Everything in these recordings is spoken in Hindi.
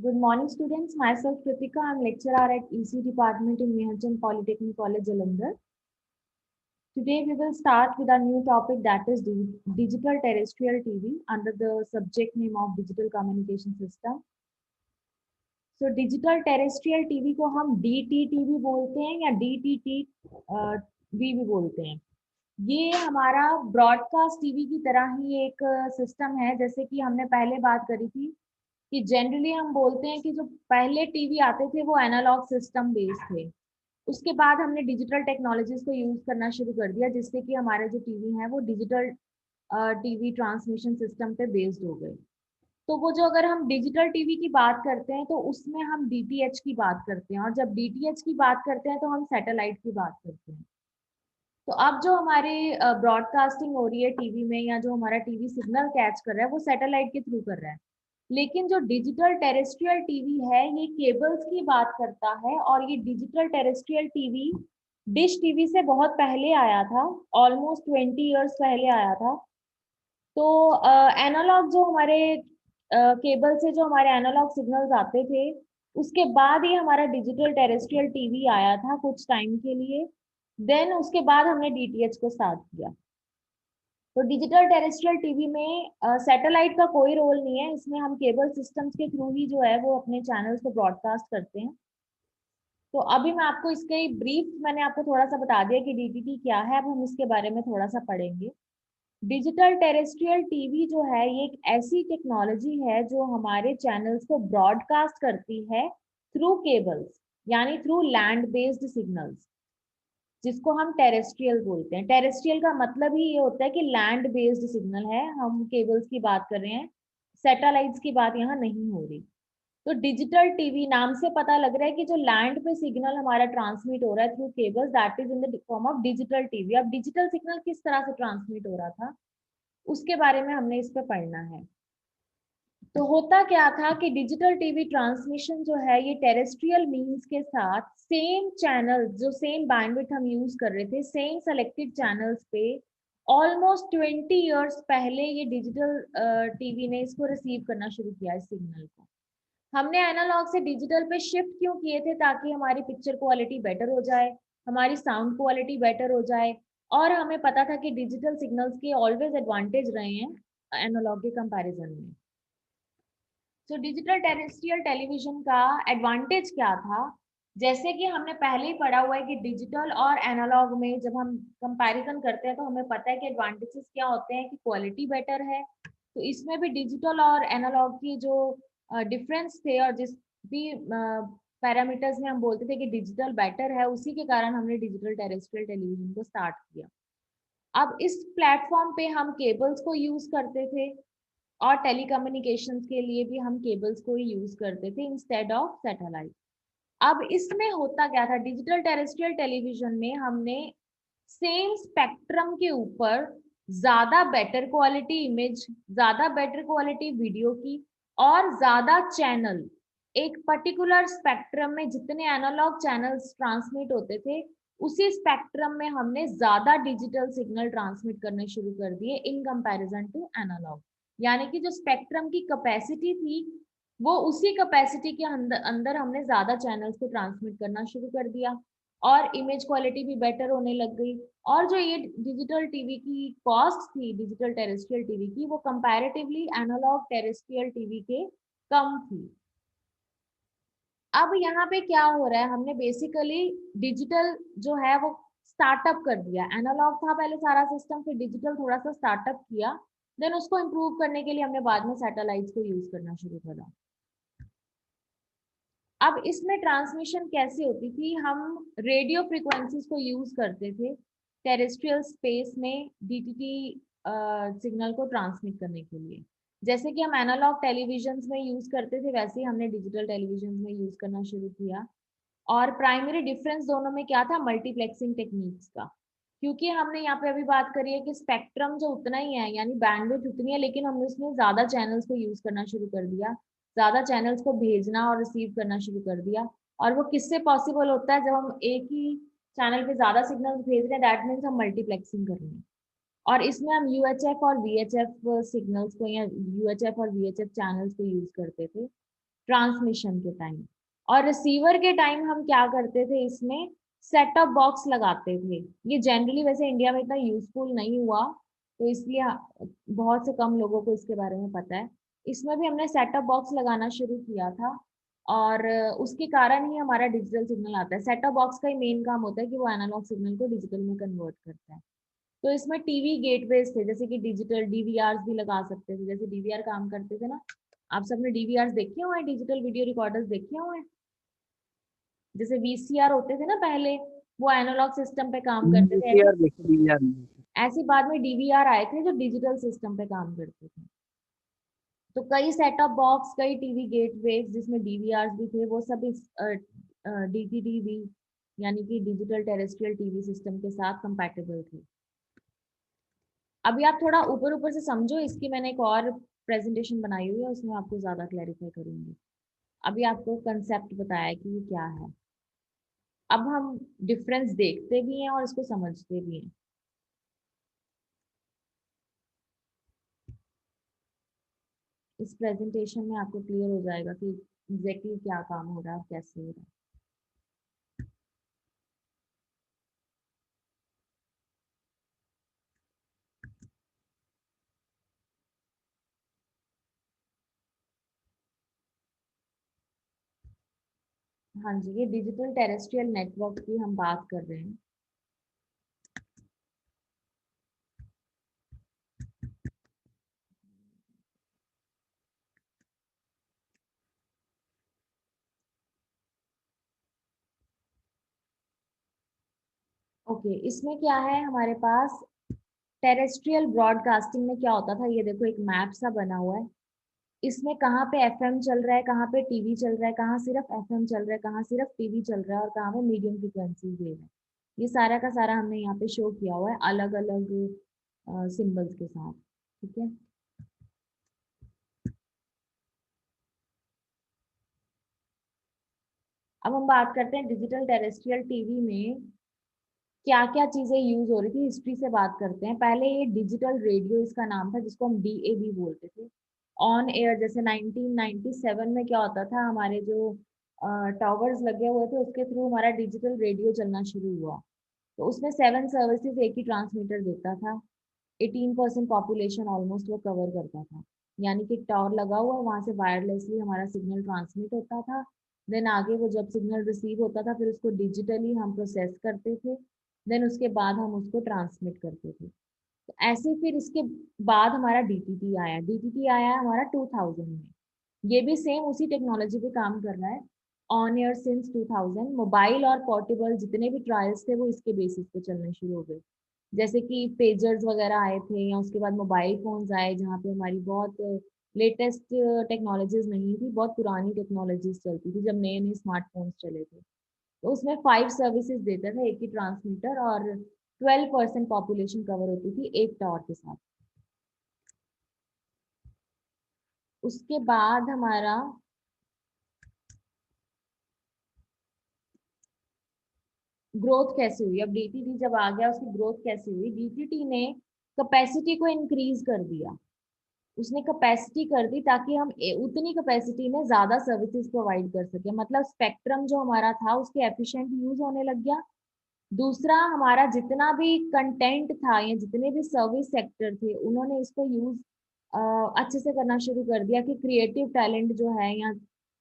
Good morning, students. Myself, Kritika. I'm lecturer at EC Department in Meherchand Polytechnic College, Jalandhar. Today, we will start with a new topic that is digital terrestrial TV under the subject name of digital communication system. So, digital terrestrial TV को हम DTT बोलते हैं या DTT भी बोलते हैं. ये हमारा ब्रॉडकास्ट टीवी की तरह ही एक सिस्टम है. जैसे कि हमने पहले बात करी थी कि जनरली हम बोलते हैं कि जो पहले टीवी आते थे वो एनालॉग सिस्टम बेस्ड थे. उसके बाद हमने डिजिटल टेक्नोलॉजीज को यूज करना शुरू कर दिया जिससे कि हमारे जो टीवी हैं वो डिजिटल टीवी ट्रांसमिशन सिस्टम पे बेस्ड हो गए. तो वो जो अगर हम डिजिटल टीवी की बात करते हैं तो उसमें हम डीटीएच की बात करते हैं, और जब डीटीएच की बात करते हैं तो हम सैटेलाइट की बात करते हैं. तो अब जो हमारे ब्रॉडकास्टिंग हो रही है टीवी में या जो हमारा टीवी सिग्नल कैच कर रहा है वो सैटेलाइट के थ्रू कर रहा है. लेकिन जो डिजिटल टेरेस्ट्रियल टीवी है ये केबल्स की बात करता है, और ये digital terrestrial TV dish TV से बहुत पहले आया था. ऑलमोस्ट 20 ईयर्स पहले आया था. तो एनालॉग जो हमारे केबल से जो हमारे एनालॉग सिग्नल्स आते थे उसके बाद ही हमारा डिजिटल टेरेस्ट्रियल टीवी आया था कुछ टाइम के लिए. देन उसके बाद हमने डीटीएच को स्टार्ट किया. तो डिजिटल टेरेस्ट्रियल टीवी में सैटेलाइट का कोई रोल नहीं है. इसमें हम केबल सिस्टम्स के थ्रू ही जो है वो अपने चैनल्स को ब्रॉडकास्ट करते हैं. तो अभी मैं आपको इसके ब्रीफ मैंने आपको थोड़ा सा बता दिया कि डीटीटी क्या है. अब हम इसके बारे में थोड़ा सा पढ़ेंगे. डिजिटल टेरेस्ट्रियल टीवी जो है ये एक ऐसी टेक्नोलॉजी है जो हमारे चैनल्स को ब्रॉडकास्ट करती है थ्रू केबल्स, यानी थ्रू लैंड बेस्ड सिग्नल्स, जिसको हम टेरेस्ट्रियल बोलते हैं. टेरेस्ट्रियल का मतलब ही ये होता है कि लैंड बेस्ड सिग्नल है. हम केबल्स की बात कर रहे हैं, सैटेलाइट्स की बात यहाँ नहीं हो रही. तो डिजिटल टीवी नाम से पता लग रहा है कि जो लैंड पे सिग्नल हमारा ट्रांसमिट हो रहा है through cables, that is in the form of digital TV. अब डिजिटल सिग्नल किस तरह से ट्रांसमिट हो रहा था उसके बारे में हमने इस पे पढ़ना है. तो होता क्या था कि डिजिटल टीवी ट्रांसमिशन जो है ये टेरेस्ट्रियल मीन्स के साथ सेम चैनल, जो सेम बैंडविड्थ हम यूज कर रहे थे, सेम सेलेक्टेड चैनल्स पे ऑलमोस्ट 20 ईयर्स पहले ये डिजिटल टीवी ने इसको रिसीव करना शुरू किया इस सिग्नल को. हमने एनालॉग से डिजिटल पे शिफ्ट क्यों किए थे? ताकि हमारी पिक्चर क्वालिटी बेटर हो जाए, हमारी साउंड क्वालिटी बेटर हो जाए, और हमें पता था कि डिजिटल सिग्नल्स के ऑलवेज एडवांटेज रहे हैं एनालॉग के कंपैरिजन में. तो डिजिटल टेरेस्ट्रियल टेलीविजन का एडवांटेज क्या था? जैसे कि हमने पहले ही पढ़ा हुआ है कि डिजिटल और एनालॉग में जब हम कंपैरिजन करते हैं तो हमें पता है कि एडवांटेजेस क्या होते हैं, कि क्वालिटी बेटर है. तो इसमें भी डिजिटल और एनालॉग की जो डिफरेंस थे और जिस भी पैरामीटर्स में हम बोलते थे कि डिजिटल बेटर है, उसी के कारण हमने डिजिटल टेरेस्ट्रियल टेलीविजन को स्टार्ट किया. अब इस प्लेटफॉर्म पे हम केबल्स को यूज करते थे, और टेलीकम्युनिकेशंस के लिए भी हम केबल्स को ही यूज करते थे इंस्टेड ऑफ सैटेलाइट. अब इसमें होता क्या था? डिजिटल टेरेस्ट्रियल टेलीविजन में हमने सेम स्पेक्ट्रम के ऊपर ज्यादा बेटर क्वालिटी इमेज, ज्यादा बेटर क्वालिटी वीडियो की, और ज्यादा चैनल, एक पर्टिकुलर स्पेक्ट्रम में जितने एनालॉग चैनल्स ट्रांसमिट होते थे उसी स्पेक्ट्रम में हमने ज्यादा डिजिटल सिग्नल ट्रांसमिट करने शुरू कर दिए इन कंपैरिजन टू एनालॉग. यानी कि जो स्पेक्ट्रम की कैपेसिटी थी वो उसी कैपेसिटी के अंदर हमने ज्यादा चैनल्स को ट्रांसमिट करना शुरू कर दिया, और इमेज क्वालिटी भी बेटर होने लग गई. और जो ये डिजिटल टीवी की कॉस्ट थी, डिजिटल टेरेस्ट्रियल टीवी की, वो कंपैरेटिवली एनालॉग टेरेस्ट्रियल टीवी के कम थी. अब यहाँ पे क्या हो रहा है? हमने बेसिकली डिजिटल जो है वो स्टार्टअप कर दिया. एनालॉग था पहले सारा सिस्टम, फिर डिजिटल थोड़ा सा स्टार्टअप किया. देन उसको इम्प्रूव करने के लिए हमने बाद में सैटेलाइट्स को यूज करना शुरू करा. अब इसमें ट्रांसमिशन कैसे होती थी? हम रेडियो फ्रीक्वेंसीज को यूज करते थे टेरेस्ट्रियल स्पेस में डीटीटी सिग्नल को ट्रांसमिट करने के लिए. जैसे कि हम एनालॉग टेलीविजन में यूज करते थे वैसे ही हमने डिजिटल टेलीविजन में यूज करना शुरू किया. और प्राइमरी डिफरेंस दोनों में क्या था? मल्टीप्लेक्सिंग टेक्निक्स का. क्योंकि हमने यहाँ पे अभी बात करी है कि स्पेक्ट्रम जो उतना ही है, यानी बैंडविड्थ उतनी है, लेकिन हमने उसमें ज्यादा चैनल्स को यूज करना शुरू कर दिया, ज्यादा चैनल्स को भेजना और रिसीव करना शुरू कर दिया. और वो किससे पॉसिबल होता है? जब हम एक ही चैनल पे ज्यादा सिग्नल्स भेज रहे हैं, दैट मीन्स हम मल्टीप्लेक्सिंग कर रहे हैं. और इसमें हम यूएचएफ और वीएचएफ सिग्नल्स को या यूएचएफ और वीएचएफ चैनल्स को यूज करते थे ट्रांसमिशन के टाइम। और रिसीवर के टाइम हम क्या करते थे, इसमें सेट टॉप बॉक्स लगाते थे। ये जनरली वैसे इंडिया में इतना यूजफुल नहीं हुआ, तो इसलिए बहुत से कम लोगों को इसके बारे में पता है। इसमें भी हमने सेट टॉप बॉक्स लगाना शुरू किया था, और उसके कारण ही हमारा डिजिटल सिग्नल आता है। सेट टॉप बॉक्स का ही मेन काम होता है कि वो एनालॉग सिग्नल को डिजिटल में कन्वर्ट करता है। तो इसमें टीवी गेटवेज थे, जैसे कि डिजिटल डीवीआर भी लगा सकते थे, जैसे डीवीआर काम करते थे ना। आप सबने डीवीआर देखे हुए हैं, डिजिटल वीडियो रिकॉर्डर्स देखे हुए हैं। जैसे वीसीआर होते थे ना पहले, वो एनालॉग सिस्टम पे काम करते थे। ऐसे डीवीआर देखे, डीवीआर नहीं देखे। ऐसे बाद में डीवीआर आए थे जो डिजिटल सिस्टम पे काम करते थे। तो कई सेट ऑफ बॉक्स, कई टीवी गेटवे जिसमें डीवीआर भी थे, वो सब इस डीटीटीवी यानी कि डिजिटल टेरेस्ट्रियल टीवी सिस्टम के साथ कंपैटिबल थे। अभी आप थोड़ा ऊपर ऊपर से समझो, इसकी मैंने एक और प्रेजेंटेशन बनाई हुई है, उसमें आपको ज्यादा क्लैरिफाई करूंगी। अभी आपको कंसेप्ट बताया कि ये क्या है। अब हम डिफरेंस देखते भी हैं और इसको समझते भी हैं। इस प्रेजेंटेशन में आपको क्लियर हो जाएगा कि एग्जैक्टली क्या काम हो रहा है और कैसे हो रहा है। हाँ जी, ये डिजिटल टेरेस्ट्रियल नेटवर्क की हम बात कर रहे हैं। ओके, इसमें क्या है हमारे पास, टेरेस्ट्रियल ब्रॉडकास्टिंग में क्या होता था, ये देखो एक मैप सा बना हुआ है। इसमें कहाँ पे एफएम चल रहा है, कहाँ पे टीवी चल रहा है, कहाँ सिर्फ एफएम चल रहा है, कहाँ सिर्फ टीवी चल रहा है, और कहाँ पे मीडियम फ्रिक्वेंसी वेव है। ये सारा का सारा हमने यहाँ पे शो किया हुआ है अलग अलग सिंबल्स के साथ। ठीक है। अब हम बात करते हैं डिजिटल टेरेस्ट्रियल टीवी में क्या क्या चीजें यूज हो रही थी, हिस्ट्री से बात करते हैं। पहले ये डिजिटल रेडियो इसका नाम था, जिसको हम डीएबी बोलते थे। ऑन एयर, जैसे 1997 में क्या होता था, हमारे जो टावर्स लगे हुए थे उसके थ्रू हमारा डिजिटल रेडियो चलना शुरू हुआ। तो उसमें 7 सर्विसेज एक ही ट्रांसमीटर देता था। 18% पॉपुलेशन ऑलमोस्ट वो कवर करता था। यानी कि टावर लगा हुआ, वहां से वायरलेसली हमारा सिग्नल ट्रांसमिट होता था। देन आगे वो जब सिग्नल रिसीव होता था, फिर उसको डिजिटली हम प्रोसेस करते थे। देन उसके बाद हम उसको ट्रांसमिट करते थे। तो ऐसे फिर इसके बाद हमारा डीटीटी आया। डीटीटी आया हमारा 2000 में। ये भी सेम उसी टेक्नोलॉजी पे काम कर रहा है। ऑन एयर सिंस 2000, मोबाइल और पोर्टेबल जितने भी ट्रायल्स थे वो इसके बेसिस पे चलने शुरू हो गए। जैसे कि पेजर्स वगैरह आए थे, या उसके बाद मोबाइल फोन्स आए जहाँ पे हमारी बहुत लेटेस्ट टेक्नोलॉजीज नहीं थी, बहुत पुरानी टेक्नोलॉजीज चलती थी जब नए नए स्मार्टफोन्स चले थे। तो उसमें 5 सर्विसेज देता था एक ही ट्रांसमीटर, और 12% पॉपुलेशन कवर होती थी एक टावर के साथ। उसके बाद हमारा ग्रोथ कैसे हुई, अब डीटीटी जब आ गया उसकी ग्रोथ कैसे हुई। डीटीटी ने कैपेसिटी को इंक्रीज कर दिया। उसने कैपेसिटी कर दी ताकि हम उतनी कैपेसिटी में ज्यादा सर्विसेज प्रोवाइड कर सके। मतलब स्पेक्ट्रम जो हमारा था उसके एफिशिएंट यूज होने लग गया। दूसरा, हमारा जितना भी कंटेंट था या जितने भी सर्विस सेक्टर थे, उन्होंने इसको यूज अच्छे से करना शुरू कर दिया कि क्रिएटिव टैलेंट जो है, या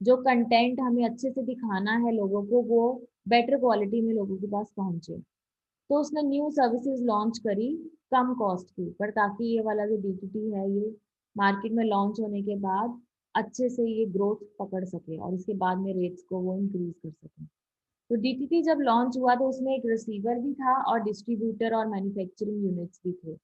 जो कंटेंट हमें अच्छे से दिखाना है लोगों को, वो बेटर क्वालिटी में लोगों के पास पहुंचे। तो उसने न्यू सर्विसेज लॉन्च करी कम कॉस्ट के ऊपर, ताकि ये वाला जो डीटीटी है ये मार्केट में लॉन्च होने के बाद अच्छे से ये ग्रोथ पकड़ सके, और इसके बाद में रेट्स को वो इंक्रीज कर सके। तो डीटीटी जब लॉन्च हुआ तो उसमें एक रिसीवर भी था, और डिस्ट्रीब्यूटर और मैन्युफैक्चरिंग यूनिट्स भी थे।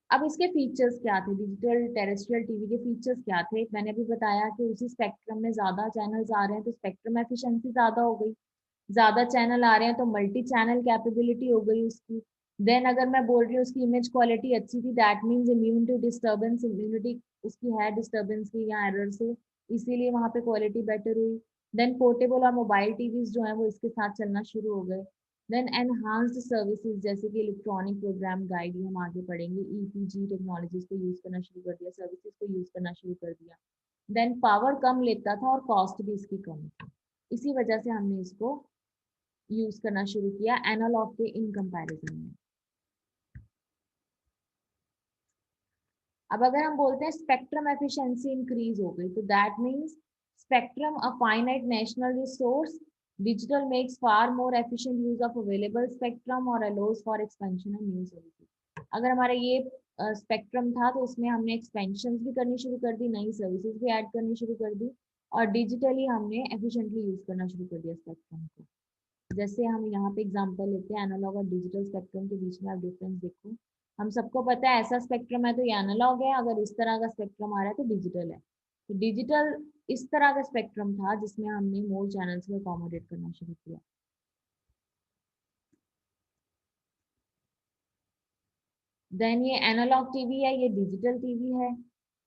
अब इसके फीचर्स क्या थे, डिजिटल टेरेस्ट्रियल टीवी के फीचर्स क्या थे। मैंने भी बताया कि उसी स्पेक्ट्रम में ज्यादा चैनल्स आ रहे हैं तो स्पेक्ट्रम एफिशिएंसी ज्यादा हो गई। ज्यादा चैनल आ रहे हैं तो मल्टी चैनल कैपेबिलिटी हो गई उसकी। देन अगर मैं बोल रही हूँ उसकी इमेज क्वालिटी अच्छी थी, that means immune to disturbance, immunity उसकी है डिस्टर्बेंस की या एरर से, इसीलिए वहां पे क्वालिटी बेटर हुई। देन पोर्टेबल और मोबाइल टीवीज जो है वो इसके साथ चलना शुरू हो गए। देन एनहांस्ड सर्विसेज जैसे कि इलेक्ट्रॉनिक प्रोग्राम गाइड, हम आगे पढ़ेंगे। ईपीजी टेक्नोलॉजीज को यूज करना शुरू कर दिया, सर्विसेज को यूज करना शुरू कर दिया। देन पावर कम लेता था और कॉस्ट भी इसकी कम थी, इसी वजह से हमने इसको यूज करना शुरू किया एनालॉग के इन कंपैरिजन में। अब अगर हम बोलते हैं स्पेक्ट्रम एफिशिएंसी इंक्रीज हो गई, तो that means spectrum a finite national resource, digital makes far more efficient use of available spectrum और allows for expansion and new services. अगर हमारा ये स्पेक्ट्रम था तो उसमें हमने एक्सपेंशन भी करनी शुरू कर दी, नई सर्विसेज भी ऐड करनी शुरू कर दी, और डिजिटली हमने एफिशिएंटली यूज करना शुरू कर दिया स्पेक्ट्रम को। जैसे हम यहाँ पे एग्जांपल लेते हैं एनालॉग और डिजिटल स्पेक्ट्रम के बीच में, आप डिफरेंस देखो। हम सबको पता है ऐसा स्पेक्ट्रम है तो ये एनालॉग है, अगर इस तरह का स्पेक्ट्रम आ रहा है तो डिजिटल है। तो डिजिटल इस तरह का स्पेक्ट्रम था जिसमें हमने मोर चैनल्स को अकोमोडेट करना शुरू किया। देन ये एनालॉग टीवी है, ये डिजिटल टीवी है।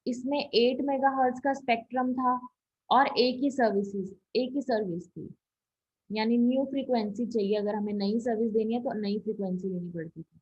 इसमें 8 मेगाहर्ट्ज का स्पेक्ट्रम था और एक ही सर्विस थी, यानी न्यू फ्रीक्वेंसी चाहिए, अगर हमें नई सर्विस देनी है तो नई फ्रीक्वेंसी लेनी पड़ती थी।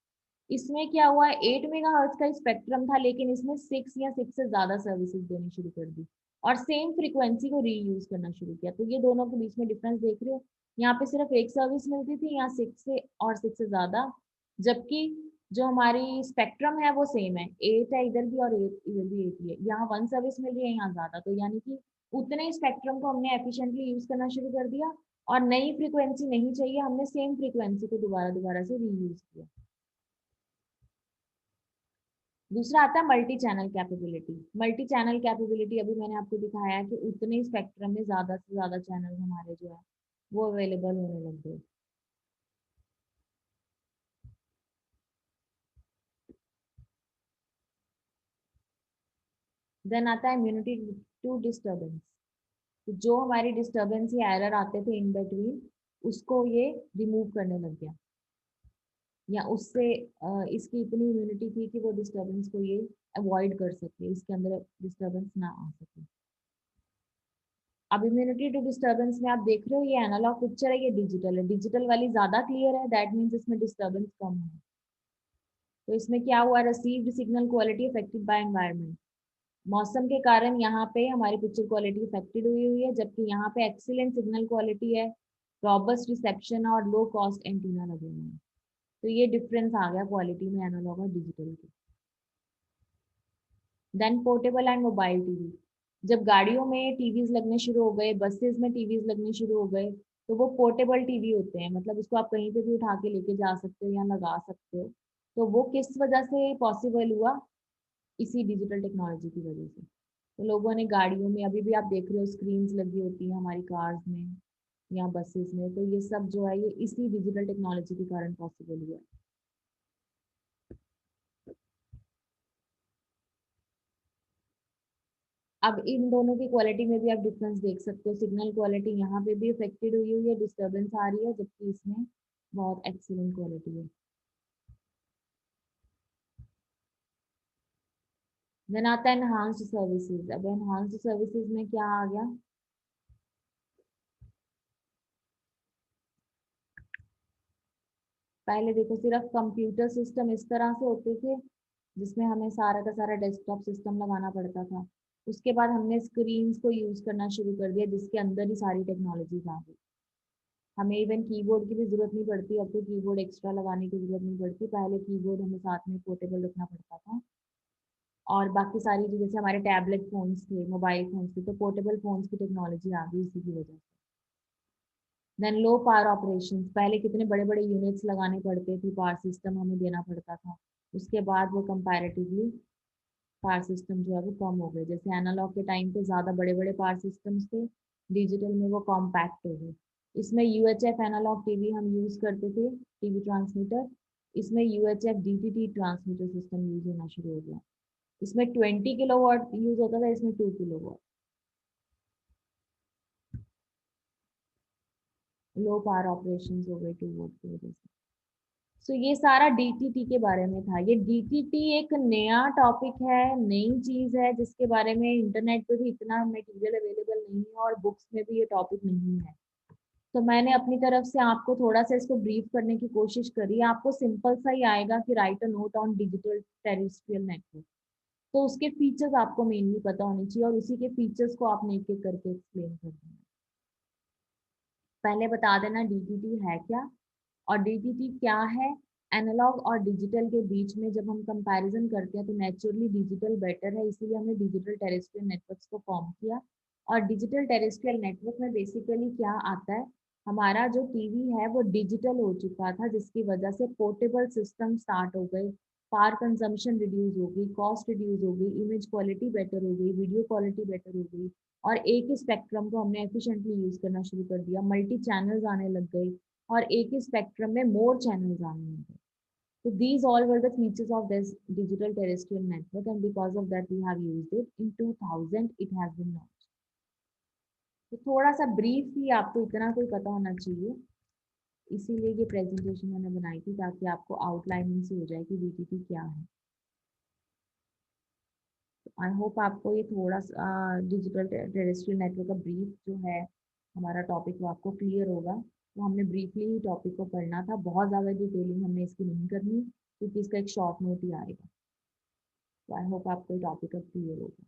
इसमें क्या हुआ, 8 मेगाहर्ट्ज का स्पेक्ट्रम था लेकिन इसमें 6 या 6 से ज्यादा सर्विसेज देनी शुरू कर दी और सेम फ्रीक्वेंसी को रीयूज करना शुरू किया। तो ये दोनों के बीच में डिफरेंस देख रहे हो, यहाँ पे सिर्फ एक सर्विस मिलती थी, यहाँ 6 से और 6 से ज्यादा, जबकि जो हमारी स्पेक्ट्रम है वो सेम है, 8 है इधर भी और 8 इधर भी 8 ही है। यहाँ 1 सर्विस मिल रही है, यहाँ ज्यादा, तो यानी कि उतने स्पेक्ट्रम को हमने एफिशिएंटली यूज करना शुरू कर दिया और नई फ्रीक्वेंसी नहीं चाहिए, हमने सेम फ्रीक्वेंसी को दोबारा दोबारा से रीयूज किया। दूसरा आता है multi channel capability. Multi channel capability अभी मैंने आपको दिखाया है कि उतने स्पेक्ट्रम में ज्यादा से ज्यादा चैनल हमारे जो है वो अवेलेबल होने लग गए। देन आता है इम्यूनिटी टू डिस्टर्बेंस। तो जो हमारी डिस्टर्बेंस या एरर आते थे इन बिटवीन, उसको ये रिमूव करने लग गया, या उससे इसकी इतनी इम्यूनिटी थी कि वो डिस्टर्बेंस को ये अवॉइड कर सके, इसके अंदर डिस्टर्बेंस ना आ सके। अब इम्यूनिटी टू डिस्टर्बेंस में आप देख रहे हो ये एनालॉग पिक्चर है, ये डिजिटल है, डिजिटल वाली ज्यादा क्लियर है, दैट मीन्स इसमें डिस्टर्बेंस कम है। तो इसमें क्या हुआ, received signal quality affected by environment. मौसम के कारण यहाँ पे हमारी पिक्चर क्वालिटी अफेक्टेड हुई हुई है, जबकि यहाँ पे एक्सीलेंट सिग्नल क्वालिटी है, रॉबस्ट रिसेप्शन और लो कॉस्ट एंटीना लगे हुए हैं। तो ये डिफरेंस आ गया क्वालिटी में एनालॉग और डिजिटल के। Then portable and mobile TV. जब गाड़ियों में टीवीज लगने शुरू हो गए, बसेस में टीवीज लगने शुरू हो गए, तो वो पोर्टेबल टीवी होते हैं, मतलब उसको आप कहीं पे भी उठा के लेके जा सकते हो या लगा सकते हो। तो वो किस वजह से पॉसिबल हुआ, इसी डिजिटल टेक्नोलॉजी की वजह से। तो लोगों ने गाड़ियों में, अभी भी आप देख रहे हो स्क्रीन्स लगी होती हैं हमारी कार्स में या बसेस में, तो ये सब जो है ये इसी डिजिटल टेक्नोलॉजी के कारण पॉसिबल हुआ। अब इन दोनों की क्वालिटी में भी आप डिफरेंस देख सकते हो, सिग्नल क्वालिटी यहाँ पे भी अफेक्टेड हुई हुई है, डिस्टर्बेंस आ रही है, जबकि इसमें बहुत एक्सीलेंट क्वालिटी है। देन आता है एनहांस्ड सर्विसेज। अब एनहांस्ड सर्विसेज में क्या आ गया, पहले देखो सिर्फ कंप्यूटर सिस्टम इस तरह से होते थे जिसमें हमें सारा का सारा डेस्कटॉप सिस्टम लगाना पड़ता था। उसके बाद हमने स्क्रीन्स को यूज करना शुरू कर दिया जिसके अंदर ही सारी टेक्नोलॉजीज आ गई। हमें इवन कीबोर्ड की भी जरूरत नहीं पड़ती, अब तो कीबोर्ड एक्स्ट्रा लगाने की जरूरत नहीं पड़ती, पहले कीबोर्ड हमें साथ में पोर्टेबल रखना पड़ता था। और बाकी सारी चीजें, जैसे हमारे टैबलेट फोन्स थे, मोबाइल फोन्स थे, तो पोर्टेबल फोन्स की टेक्नोलॉजी आ गई इसी की वजह से। देन लो पावर ऑपरेशन, पहले कितने बड़े बड़े यूनिट्स लगाने पड़ते थे, पावर सिस्टम हमें देना पड़ता था। उसके बाद वो कंपैरेटिवली पावर सिस्टम जो है वो कम हो गए, जैसे एनालॉग के टाइम पे ज्यादा बड़े बड़े पावर सिस्टम्स थे, डिजिटल में वो कॉम्पैक्ट हो गए। इसमें यूएचएफ एनालॉग टीवी हम यूज करते थे, टीवी ट्रांसमीटर, इसमें UHF DTT transmitter system use होना शुरू हो गया। इसमें 20 किलोवाट यूज होता था, इसमें 2 किलोवाट। लो पावर ऑपरेशन हो गए 2 वोल्ट की वजह से। सो ये सारा डीटीटी के बारे में था। ये डीटीटी एक नया टॉपिक है, नई चीज है जिसके बारे में इंटरनेट पे भी इतना मटेरियल अवेलेबल नहीं है और बुक्स में भी ये टॉपिक नहीं है। तो मैंने अपनी तरफ से आपको थोड़ा सा इसको ब्रीफ करने की कोशिश करी है। आपको सिंपल सा ही आएगा कि right a note on digital terrestrial network. तो उसके फीचर्स आपको मेनली पता होने चाहिए और उसी के फीचर्स को आपने एक एक करके एक्सप्लेन कर देना। पहले बता देना डीटीटी है क्या, और डीटीटी क्या है। एनालॉग और डिजिटल के बीच में जब हम कंपैरिजन करते हैं तो नेचुरली डिजिटल बेटर है, इसीलिए हमने डिजिटल टेरेस्ट्रियल नेटवर्क्स को फॉर्म किया। और डिजिटल टेरेस्ट्रियल नेटवर्क में बेसिकली क्या आता है, हमारा जो टीवी है वो डिजिटल हो चुका था, जिसकी वजह से पोर्टेबल सिस्टम स्टार्ट हो गए, पावर कंजम्पशन रिड्यूस हो गई, कॉस्ट रिड्यूस हो गई, इमेज क्वालिटी बेटर हो गई, वीडियो क्वालिटी बेटर हो गई, और एक ही स्पेक्ट्रम को हमने एफिशिएंटली यूज करना शुरू कर दिया, मल्टी चैनल्स आने लग गए और एक ही स्पेक्ट्रम में मोर चैनल्स आने लग गए। So these all were the features of this digital terrestrial network, and because of that we have used it. In 2000 it has been launched. तो थोड़ा सा ब्रीफ ही आपको इतना कोई पता होना चाहिए, इसीलिए ये प्रेजेंटेशन मैंने बनाई थी ताकि आपको आउटलाइनिंग से हो जाए कि बीटीटी क्या है। आई होप आपको ये थोड़ा सा डिजिटल टेरेस्ट्रियल नेटवर्क का ब्रीफ जो है हमारा टॉपिक वो आपको क्लियर होगा। तो हमने ब्रीफली ही टॉपिक को पढ़ना था, बहुत ज़्यादा डिटेलिंग हमने इसकी नहीं करनी क्योंकि इसका एक शॉर्ट नोट ही आएगा। तो आई होप आपको ये टॉपिक अब क्लियर होगा।